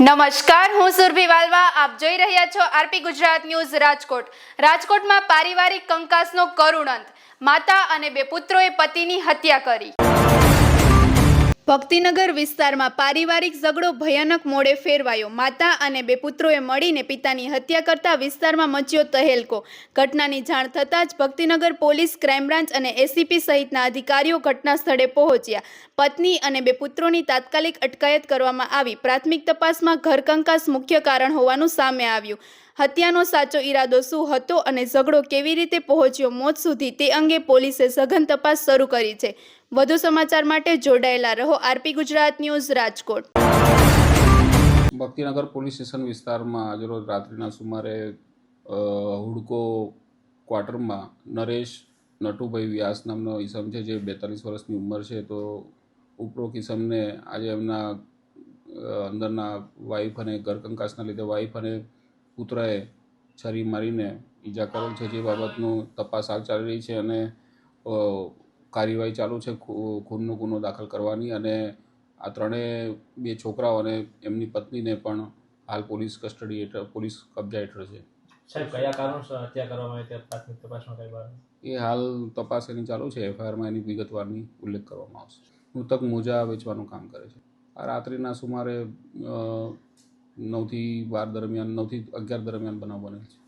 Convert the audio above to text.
નમસ્કાર, હું સુરભી વાલવા. આપ જોઈ રહ્યા છો આરપી ગુજરાત ન્યૂઝ રાજકોટ. રાજકોટમાં પારિવારિક કંકાસનો કરુણ અંત. માતા અને બે પુત્રોએ પતિની હત્યા કરી. ભક્તિનગર વિસ્તારમાં પારિવારિક ઝઘડો ભયાનક મોડે ફેરવાયો. માતા અને બે પુત્રોએ મળીને પિતાની હત્યા કરતા વિસ્તારમાં મચ્યો તહેલકો. ઘટનાની જાણ થતાં જ ભક્તિનગર પોલીસ, ક્રાઇમ બ્રાન્ચ અને એસીપી સહિતના અધિકારીઓ ઘટના સ્થળે પહોંચ્યા. પત્ની અને બે પુત્રોની તાત્કાલિક અટકાયત કરવામાં આવી. પ્રાથમિક તપાસમાં ઘરકંકાસ મુખ્ય કારણ હોવાનું સામે આવ્યું. હત્યાનો સાચો ઈરાદો શું હતો અને ઝઘડો કેવી રીતે પહોંચ્યો મોત સુધી, તે અંગે પોલીસે સઘન તપાસ શરૂ કરી છે. વધુ સમાચાર માટે જોડાયેલા રહો RP Gujarat news Rajkot. Bhaktinagar police station વિસ્તારમાં આજરોજ રાત્રિના સુમારે હુડકો ક્વાર્ટરમાં નરેશ નટુભાઈ વ્યાસ નામનો ઈસમ છે, જે 42 વર્ષની ઉંમર છે. તો ઉપરોક્ત ઈસમને આજે એમના અંદરના વાઈફ અને ઘરકંકાસના લીધે વાઈફ અને પુત્રએ છરી મારીને ઈજા કરેલ છે, જે બાબતનું તપાસ હાલ ચાલી રહી છે અને કાર્યવાહી ચાલુ છે ખૂનનો ગુનો દાખલ કરવાની. અને આ ત્રણેય બે છોકરાઓ અને એમની પત્નીને પણ હાલ પોલીસ કસ્ટડી હેઠળ, પોલીસ કબજા હેઠળ છે. સાહેબ, કયા કારણોસર હત્યા કરવામાં આવી તે પ્રાથમિક તપાસમાં કઈ બહાર? એ હાલ તપાસ એની ચાલુ છે. એફઆઈઆરમાં એની વિગતવારની ઉલ્લેખ કરવામાં આવશે. મૃતક મોજા વેચવાનું કામ કરે છે. આ રાત્રિના સુમારે 9 થી 11 દરમિયાન બનાવ બનેલ છે.